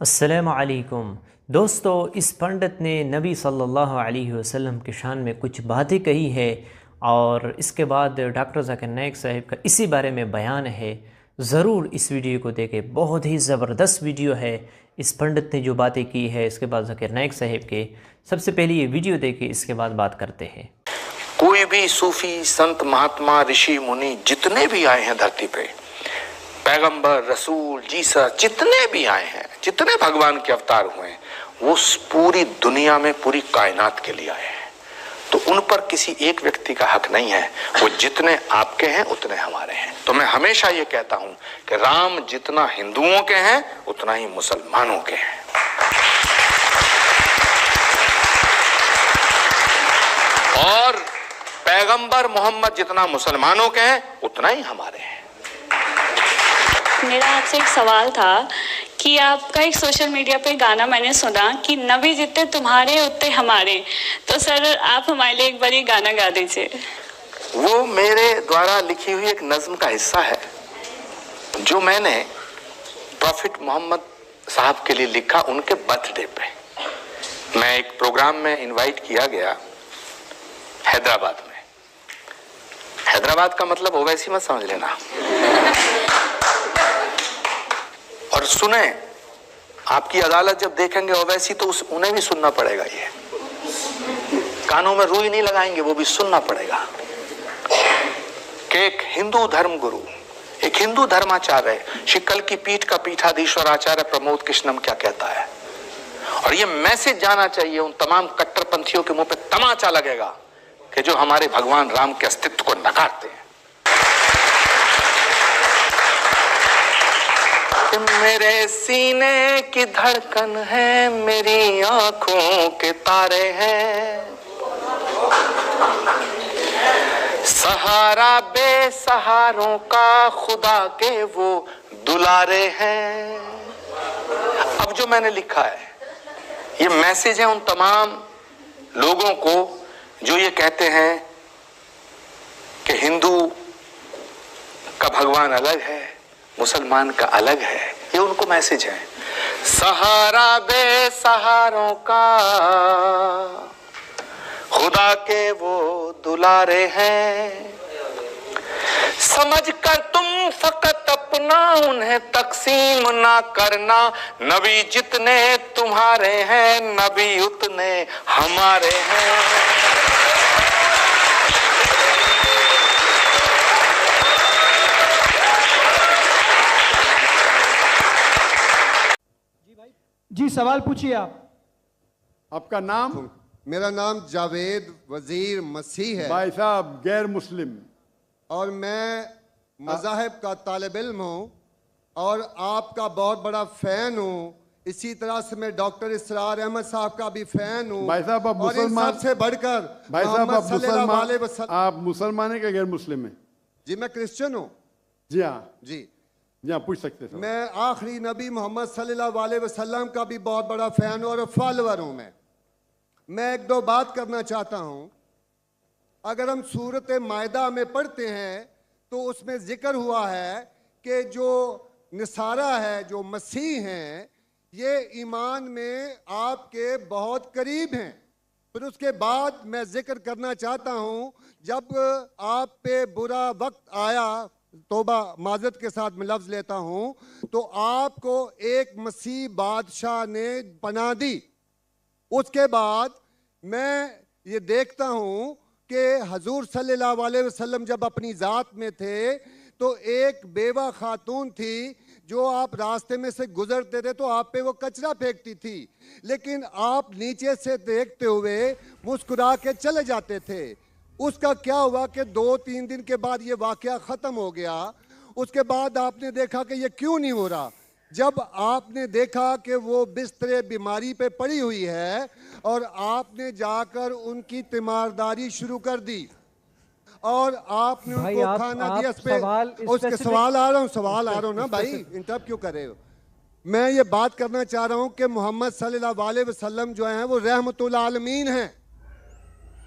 अस्सलामु अलैकुम दोस्तों, इस पंडित ने नबी सल्लल्लाहु अलैहि वसल्लम के शान में कुछ बातें कही है और इसके बाद डॉक्टर ज़ाकिर नाइक साहब का इसी बारे में बयान है। ज़रूर इस वीडियो को देखें, बहुत ही ज़बरदस्त वीडियो है। इस पंडित ने जो बातें की है इसके बाद ज़ाकिर नाइक साहब के, सबसे पहले ये वीडियो देखें, इसके बाद बात करते हैं। कोई भी सूफी संत महात्मा ऋषि मुनि जितने भी आए हैं धरती पे, पैगंबर रसूल जीसस जितने भी आए हैं, जितने भगवान के अवतार हुए हैं, वो पूरी दुनिया में पूरी कायनात के लिए आए हैं। तो उन पर किसी एक व्यक्ति का हक नहीं है। वो जितने आपके हैं उतने हमारे हैं। तो मैं हमेशा ये कहता हूं कि राम जितना हिंदुओं के हैं उतना ही मुसलमानों के हैं। और पैगंबर मोहम्मद जितना मुसलमानों के हैं उतना ही हमारे हैं। मेरा आपसे एक सवाल था कि आपका एक सोशल मीडिया पे गाना मैंने सुना कि नबी जितने तुम्हारे उतने हमारे। तो सर आप हमारे लिए एक बार ये गाना गा दीजिए। वो मेरे द्वारा लिखी हुई एक नज्म का हिस्सा है जो मैंने प्रॉफिट मोहम्मद साहब के लिए लिखा उनके बर्थडे पे। मैं एक प्रोग्राम में इनवाइट किया गया हैदराबाद में। हैदराबाद का मतलब ओवैसी मत समझ लेना। और सुने, आपकी अदालत जब देखेंगे ओवैसी तो उन्हें भी सुनना पड़ेगा। ये कानों में रुई नहीं लगाएंगे, वो भी सुनना पड़ेगा कि एक हिंदू धर्म गुरु, एक हिंदू धर्माचार्य शिकल की पीठ का पीठाधीश्वर आचार्य प्रमोद कृष्णम क्या कहता है। और ये मैसेज जाना चाहिए उन तमाम कट्टरपंथियों के मुंह पे तमाचा लगेगा कि जो हमारे भगवान राम के अस्तित्व को नकारते हैं। मेरे सीने की धड़कन है, मेरी आंखों के तारे हैं, सहारा बेसहारों का खुदा के वो दुलारे हैं। अब जो मैंने लिखा है ये मैसेज है उन तमाम लोगों को जो ये कहते हैं कि हिंदू का भगवान अलग है, मुसलमान का अलग है। ये उनको मैसेज है। सहारा बेसहारों का खुदा के वो दुलारे हैं, समझकर तुम फकत अपना उन्हें तकसीम ना करना। नबी जितने तुम्हारे हैं नबी उतने हमारे हैं। जी सवाल पूछिए आप। आपका नाम? मेरा नाम जावेद वजीर मसीह है। भाई साहब गैर मुस्लिम। और मैं मज़ाहिब का तालिब इल्म हूँ और आपका बहुत बड़ा फ़ैन हूँ। इसी तरह से मैं डॉक्टर इसरार अहमद साहब का भी फ़ैन हूँ। भाई साहब आप और इन मुसलमान सबसे बढ़कर भाई साहब आप मुसलमान मुसलमान है क्या गैर मुस्लिम है? जी मैं क्रिश्चियन हूँ। जी हाँ जी पूछ सकते हैं। मैं आखिरी नबी मोहम्मद सल्लल्लाहु अलैहि वसल्लम का भी बहुत बड़ा फ़ैन हूँ और फॉलोअर हूँ। मैं एक दो बात करना चाहता हूँ। अगर हम सूरत मायदा में पढ़ते हैं तो उसमें जिक्र हुआ है कि जो नसारा है, जो मसीह हैं, ये ईमान में आपके बहुत करीब हैं। फिर उसके बाद मैं जिक्र करना चाहता हूँ, जब आप पे बुरा वक्त आया, तोबा माजरत के साथ मैं लफ्ज़ लेता हूँ, तो आपको एक मसीह बादशाह ने पनाह दी। उसके बाद मैं ये देखता हूँ कि हजूर सल्लल्लाहु अलैहि वसल्लम जब अपनी ज़ात में थे तो एक बेवा खातून थी जो आप रास्ते में से गुजरते थे तो आप पे वो कचरा फेंकती थी, लेकिन आप नीचे से देखते हुए मुस्कुरा के चले जाते थे। उसका क्या हुआ कि 2-3 दिन के बाद ये वाक़या ख़त्म हो गया। उसके बाद आपने देखा कि ये क्यों नहीं हो रहा। जब आपने देखा कि वो बिस्तरे बीमारी पे पड़ी हुई है और आपने जाकर उनकी तीमारदारी शुरू कर दी और आपने उनको खाना दिया। उसके सवाल आ रहा हूँ ना भाई, इंटरप्ट क्यों कर रहे हो? मैं ये बात करना चाह रहा हूँ कि मोहम्मद सल्लल्लाहु अलैहि वसल्लम जो हैं वो रहमतुल आलमीन हैं।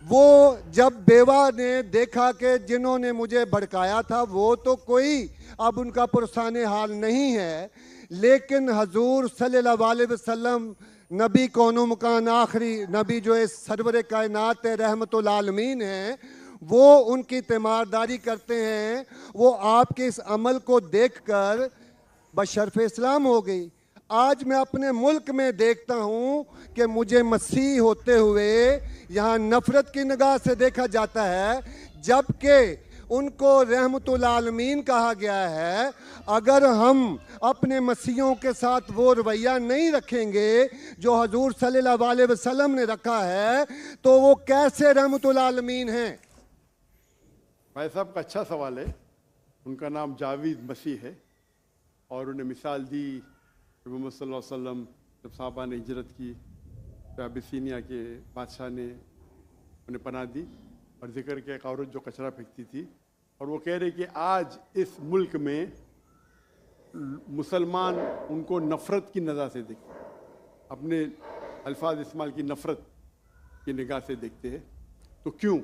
वो जब बेवा ने देखा कि जिन्होंने मुझे भड़काया था वो तो कोई अब उनका पुरसाने हाल नहीं है, लेकिन हजूर सल्लल्लाहु अलैहि वसल्लम नबी कौनो मकान आखिरी नबी जो है सरवर कायनात है, रहमतुल आलमीन है, वो उनकी तीमारदारी करते हैं। वो आपके इस अमल को देखकर बशरफ इस्लाम हो गई। आज मैं अपने मुल्क में देखता हूँ कि मुझे मसीह होते हुए यहाँ नफरत की निगाह से देखा जाता है, जबकि उनको रहमतुल आलमीन कहा गया है। अगर हम अपने मसीहों के साथ वो रवैया नहीं रखेंगे जो हजूर सल्लल्लाहु अलैहि वसल्लम ने रखा है, तो वो कैसे रहमतुल आलमीन हैं? भाई साहब का अच्छा सवाल है। उनका नाम जावेद मसीह है और उन्हें मिसाल दी मोहम्मद सल्लल्लाहु अलैहि वसल्लम जब साहबा ने हिजरत की तो अबिसीनिया के बादशाह ने उन्हें पनाह दी और जिक्र किया एक औरत जो कचरा फेंकती थी, और वो कह रहे कि आज इस मुल्क में मुसलमान उनको नफ़रत की नज़र से देखते, अपने अल्फाज इस्तेमाल की नफ़रत की निगाह से देखते हैं। तो क्यों,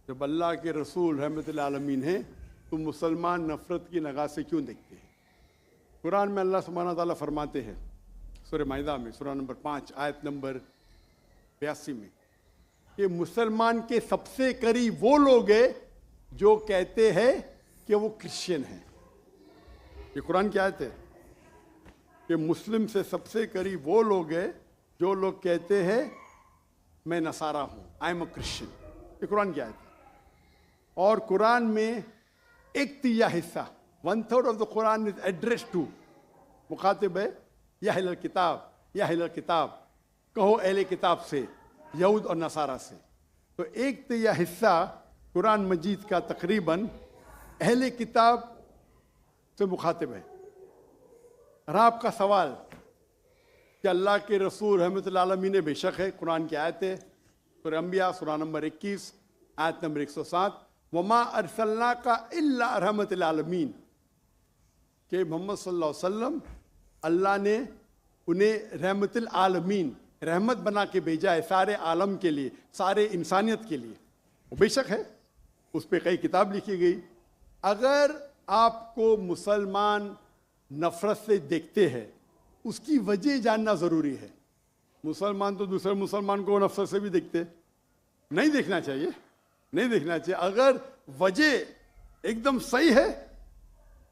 जब अल्लाह के रसूल रहमतुल आलमीन हैं तो मुसलमान नफ़रत की निगाह से क्यों देखते हैं? कुरान में अल्लाह सुब्हानहू व तआला फरमाते हैं सूरह माइदा में सूरह नंबर 5 आयत नंबर 82 में कि मुसलमान के सबसे करीब वो लोग हैं जो कहते हैं कि वो क्रिश्चियन हैं। ये कुरान की आयत है कि मुस्लिम से सबसे करीब वो लोग हैं जो लोग कहते हैं मैं नसारा हूँ, आई एम अ क्रिश्चियन। ये कुरान की आयत है। और कुरान में एक तिया हिस्सा 1/3 of the Quran is address to, मुखातिब है या अहले किताब, या अहले किताब, कहो अहले किताब से, यहूद और नसारा से। तो एक तिया हिस्सा कुरान मजीद का तकरीबन अहले किताब से मुखातिब है। और आपका सवाल कि अल्लाह के रसूल रहमतुल आलमीन ने बेशक है, कुरान की आयत है सूरह अंबिया सूरह नंबर 21 आयत नंबर 107, वमा अरसलनाका इल्ला रहमतुल आलमीन, कि मोहम्मद सल्लल्लाहु अलैहि वसल्लम अल्लाह ने उन्हें रहमतुल आलमीन, रहमत बना के भेजा है सारे आलम के लिए, सारे इंसानियत के लिए। वो बेशक है, उस पर कई किताब लिखी गई। अगर आपको मुसलमान नफरत से देखते हैं, उसकी वजह जानना ज़रूरी है। मुसलमान तो दूसरे मुसलमान को नफरत से भी देखते, नहीं देखना चाहिए, नहीं देखना चाहिए। अगर वजह एकदम सही है,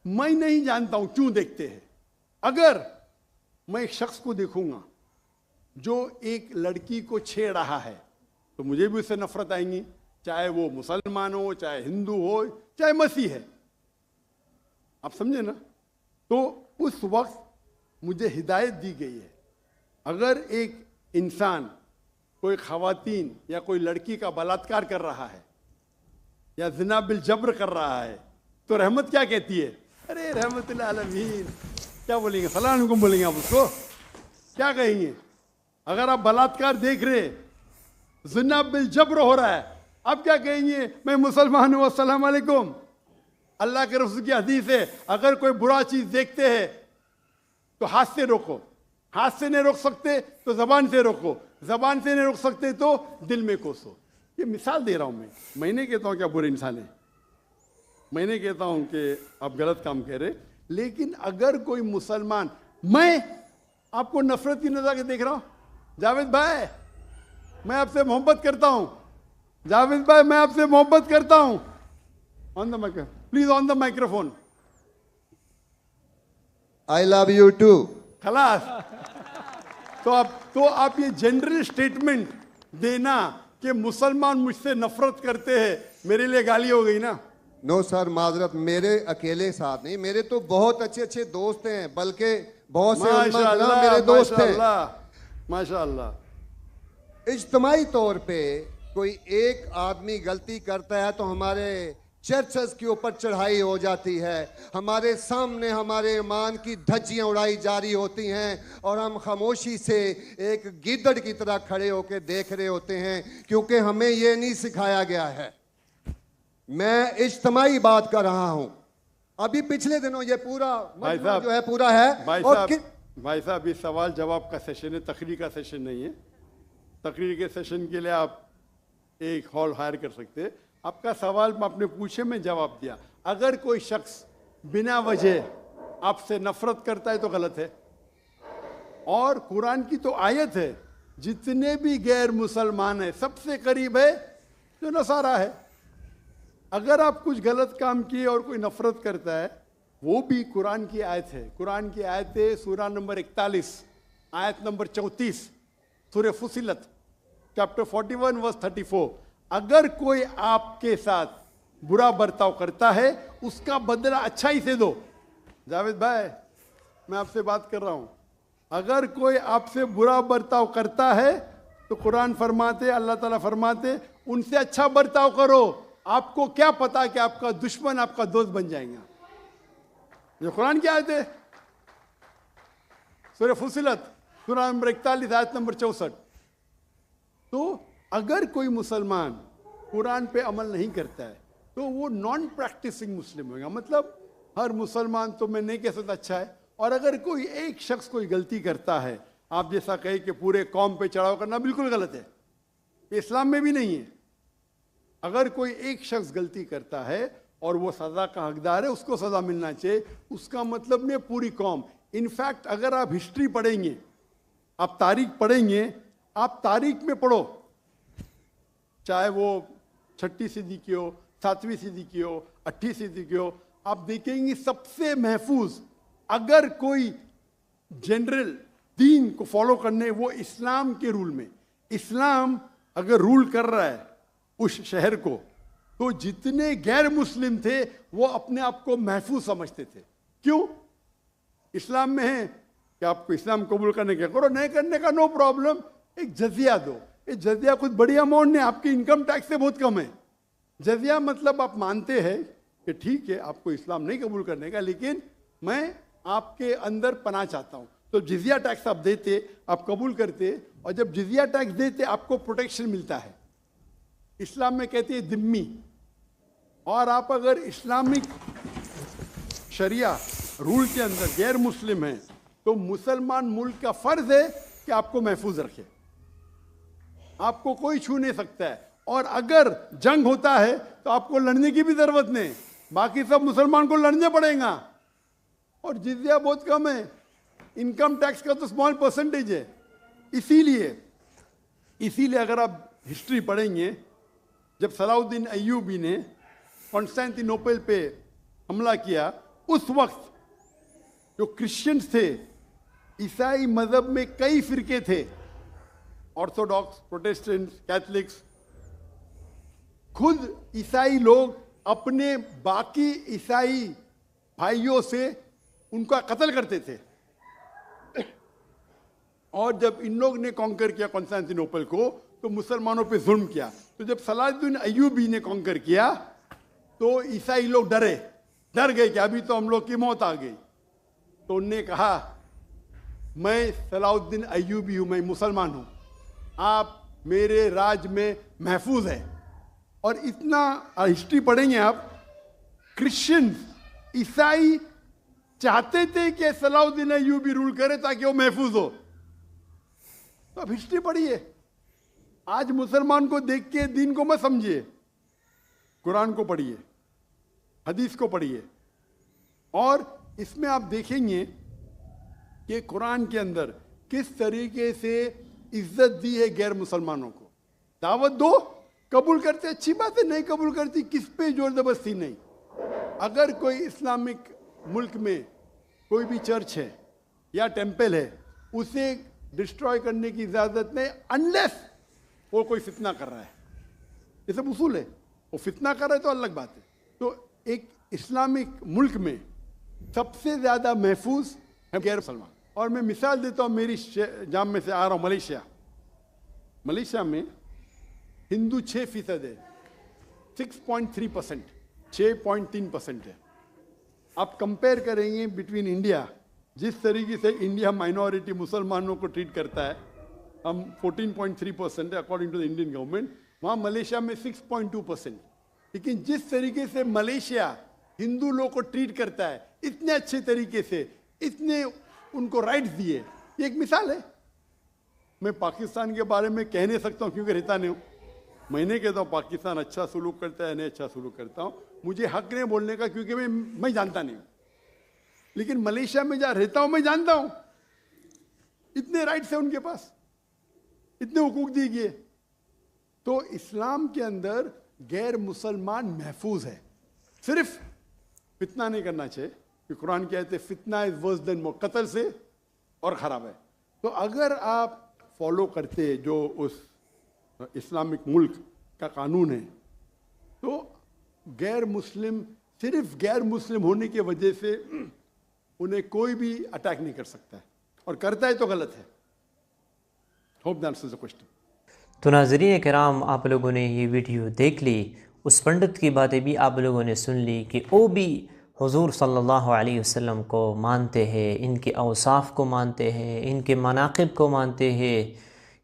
मैं नहीं जानता हूं क्यों देखते हैं। अगर मैं एक शख्स को देखूंगा जो एक लड़की को छेड़ रहा है तो मुझे भी उससे नफरत आएंगी, चाहे वो मुसलमान हो, चाहे हिंदू हो, चाहे मसीह है। आप समझे ना? तो उस वक्त मुझे हिदायत दी गई है, अगर एक इंसान कोई खवातीन या कोई लड़की का बलात्कार कर रहा है या ज़िना बिल जब्र कर रहा है, तो रहमत क्या कहती है? अरे रहमतुल आलमीन, क्या बोलेंगे? सलाम अलैकुम बोलेंगे आप उसको, क्या कहेंगे? अगर आप बलात्कार देख रहे, ज़िना बिल जब्र हो रहा है, आप क्या कहेंगे? मैं मुसलमान हूँ, अस्सलाम अलैकुम। अल्लाह के रसूल की हदीस है, अगर कोई बुरा चीज़ देखते हैं तो हाथ से रोको, हाथ से नहीं रोक सकते तो जबान से रोको, जबान से नहीं रोक सकते तो दिल में कोसो। ये मिसाल दे रहा हूँ मैं नहीं कहता हूँ कि आप बुरे इंसान हैं, मैं नहीं कहता हूँ कि आप गलत काम कह रहे, लेकिन अगर कोई मुसलमान, मैं आपको नफरत की नजर के देख रहा हूँ, जावेद भाई मैं आपसे मोहब्बत करता हूँ, जावेद भाई मैं आपसे मोहब्बत करता हूँ, on the microphone please, on the microphone, I love you too, खलास। तो आप ये जनरल स्टेटमेंट देना कि मुसलमान मुझसे नफरत करते हैं, मेरे लिए गाली हो गई ना? नो सर, माजरत, मेरे अकेले साथ नहीं, मेरे तो बहुत अच्छे अच्छे दोस्त हैं, बल्कि बहुत से उलमा मेरे दोस्त हैं। माशाअल्लाह। इज्तमाई तौर पे कोई एक आदमी गलती करता है तो हमारे चर्चेस के ऊपर चढ़ाई हो जाती है, हमारे सामने हमारे ईमान की धज्जियां उड़ाई जारी होती हैं और हम खामोशी से एक गिद्दड़ की तरह खड़े होकर देख रहे होते हैं, क्योंकि हमें ये नहीं सिखाया गया है। मैं इज्तमाई बात कर रहा हूं। अभी पिछले दिनों ये पूरा जो है पूरा है। भाई साहब ये सवाल जवाब का सेशन है, तकरीर का सेशन नहीं है। तकरीर के सेशन के लिए आप एक हॉल हायर कर सकते हैं। आपका सवाल आपने पूछे, मैं जवाब दिया। अगर कोई शख्स बिना वजह आपसे नफरत करता है तो गलत है। और कुरान की तो आयत है, जितने भी गैर मुसलमान है सबसे करीब है जो नसारा है। अगर आप कुछ गलत काम किए और कोई नफरत करता है, वो भी कुरान की आयत है। कुरान की आयत है सूरा नंबर 41 आयत नंबर 34 सूरह फुसिलत चैप्टर 41 वर्स 34। अगर कोई आपके साथ बुरा बर्ताव करता है उसका बदला अच्छाई से दो। जावेद भाई, मैं आपसे बात कर रहा हूं। अगर कोई आपसे बुरा बर्ताव करता है तो कुरान फरमाते, अल्लाह ताला फरमाते, उनसे अच्छा बर्ताव करो। आपको क्या पता कि आपका दुश्मन आपका दोस्त बन जाएगा। जो कुरान की आयत है सूरह फुसिलत सूरा नंबर 41 आयत नंबर 64। तो अगर कोई मुसलमान कुरान पे अमल नहीं करता है तो वो नॉन प्रैक्टिसिंग मुस्लिम होगा। मतलब हर मुसलमान तो मैं नहीं कह सकता अच्छा है। और अगर कोई एक शख्स कोई गलती करता है, आप जैसा कहे कि पूरे कौम पे चढ़ाव करना बिल्कुल गलत है, इस्लाम में भी नहीं है। अगर कोई एक शख्स गलती करता है और वो सजा का हकदार है, उसको सजा मिलना चाहिए। उसका मतलब नहीं पूरी कौम। इनफैक्ट अगर आप हिस्ट्री पढ़ेंगे, आप तारीख पढ़ेंगे, आप तारीख में पढ़ो, चाहे वो 6वीं सदी की हो, 7वीं सदी की हो, 8वीं सदी की हो, आप देखेंगे सबसे महफूज अगर कोई जनरल दीन को फॉलो करने, वो इस्लाम के रूल में। इस्लाम अगर रूल कर रहा है उस शहर को, तो जितने गैर मुस्लिम थे वो अपने आप को महफूज समझते थे। क्यों? इस्लाम में है कि आपको इस्लाम कबूल करने का करो, नहीं करने का नो प्रॉब्लम, एक जजिया दो। ये जजिया कुछ बड़ी अमाउंट नहीं, आपकी इनकम टैक्स से बहुत कम है। जजिया मतलब आप मानते हैं कि ठीक है आपको इस्लाम नहीं कबूल करने का, लेकिन मैं आपके अंदर पनाह चाहता हूं। तो जिजिया टैक्स आप देते, आप कबूल करते, और जब जिजिया टैक्स देते आपको प्रोटेक्शन मिलता है। इस्लाम में कहते हैं दिम्मी। और आप अगर इस्लामिक शरिया रूल के अंदर गैर मुस्लिम हैं तो मुसलमान मुल्क का फर्ज है कि आपको महफूज रखे। आपको कोई छू नहीं सकता है। और अगर जंग होता है तो आपको लड़ने की भी जरूरत नहीं, बाकी सब मुसलमान को लड़ने पड़ेगा। और जिजिया बहुत कम है, इनकम टैक्स का तो स्मॉल परसेंटेज है। इसीलिए अगर आप हिस्ट्री पढ़ेंगे, जब सलाउद्दीन अय्यूबी ने कॉन्स्टेंटिनोपल पे हमला किया, उस वक्त जो क्रिश्चियंस थे, ईसाई मजहब में कई फिरके थे, ऑर्थोडॉक्स, प्रोटेस्टेंट, कैथलिक्स, खुद ईसाई लोग अपने बाकी ईसाई भाइयों से उनका कत्ल करते थे। और जब इन लोग ने कॉन्कर किया कॉन्स्टेंटिनोपल को, तो मुसलमानों पे जुल्म किया। तो जब सलाहुद्दीन अय्यूबी ने कॉन्कर किया तो ईसाई लोग डर गए कि अभी तो हम लोग की मौत आ गई। तो उनने कहा, मैं सलाहुद्दीन अय्यूबी हूं, मैं मुसलमान हूं, आप मेरे राज में महफूज है। और इतना हिस्ट्री पढ़ेंगे आप, क्रिश्चियन, ईसाई चाहते थे कि सलाहुद्दीन अय्यूबी रूल करे ताकि वो महफूज हो। तो अब हिस्ट्री पढ़िए। आज मुसलमान को देख के दीन को मत समझिए, कुरान को पढ़िए, हदीस को पढ़िए। और इसमें आप देखेंगे कि कुरान के अंदर किस तरीके से इज्जत दी है गैर मुसलमानों को। दावत दो, कबूल करते अच्छी बात है, नहीं कबूल करती किस पे जोर जबरदस्ती नहीं। अगर कोई इस्लामिक मुल्क में कोई भी चर्च है या टेंपल है, उसे डिस्ट्रॉय करने की इजाजत नहीं, अनलेस वो कोई फितना कर रहा है। ये सब उसूल है। वो फितना कर रहा है तो अलग बात है। तो एक इस्लामिक मुल्क में सबसे ज्यादा महफूज है गैर मुसलमान। और मैं मिसाल देता हूँ, मेरी जाम में से आ रहा हूँ मलेशिया में हिंदू 6% है, 6.3%, 6.3% है। आप कंपेयर करेंगे बिटवीन इंडिया, जिस तरीके से इंडिया माइनॉरिटी मुसलमानों को ट्रीट करता है, हम 14.3% है according to the Indian government, वहाँ मलेशिया में 6.2%। लेकिन जिस तरीके से मलेशिया हिंदू लोगों को ट्रीट करता है, इतने अच्छे तरीके से, इतने उनको राइट्स दिए, ये एक मिसाल है। मैं पाकिस्तान के बारे में कह नहीं सकता हूँ क्योंकि रहता नहीं हूँ। मैं नहीं कहता हूँ पाकिस्तान अच्छा सलूक करता है, नहीं अच्छा सलूक करता हूँ, मुझे हक नहीं बोलने का क्योंकि मैं जानता नहीं हूँ। लेकिन मलेशिया में जहाँ रहता हूँ मैं जानता हूँ इतने राइट्स हैं उनके पास, इतने हुकूक दिए गए। तो इस्लाम के अंदर गैर मुसलमान महफूज है, सिर्फ फितना नहीं करना चाहिए कि कुरान कहते फितना इज वर्स देन कत्ल से और ख़राब है। तो अगर आप फॉलो करते जो उस इस्लामिक मुल्क का कानून है तो गैर मुस्लिम, सिर्फ गैर मुस्लिम होने की वजह से उन्हें कोई भी अटैक नहीं कर सकता है, और करता है तो गलत है। Hope that answers the question. तो नाज़रीन किराम, आप लोगों ने ये वीडियो देख ली, उस पंडित की बातें भी आप लोगों ने सुन ली कि वो भी हुजूर सल्लल्लाहु अलैहि वसल्लम को मानते हैं, इनके औसाफ को मानते हैं, इनके मनाक़िब को मानते हैं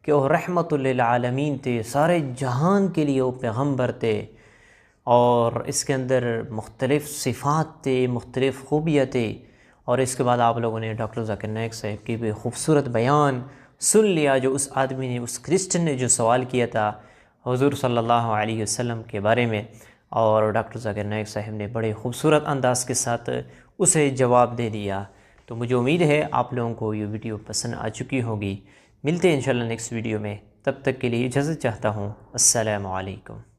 कि वो रहमतुल लिल आलमीन थे, सारे जहान के लिए वो पैगम्बर थे, और इसके अंदर मुख्तलिफ़ सिफ़ात थे, मुख्तलिफ़ खूबियाँ थे। और इसके बाद आप लोगों ने डॉक्टर ज़ाकिर नाइक साहब की भी खूबसूरत बयान सुन लिया, जो उस आदमी ने, उस क्रिश्चियन ने जो सवाल किया था हुजूर सल्लल्लाहु अलैहि वसल्लम के बारे में, और डॉक्टर ज़ाकिर नाइक साहब ने बड़े खूबसूरत अंदाज़ के साथ उसे जवाब दे दिया। तो मुझे उम्मीद है आप लोगों को ये वीडियो पसंद आ चुकी होगी। मिलते हैं इंशाल्लाह नेक्स्ट वीडियो में, तब तक के लिए इजाज़त चाहता हूँ। अस्सलामु अलैकुम।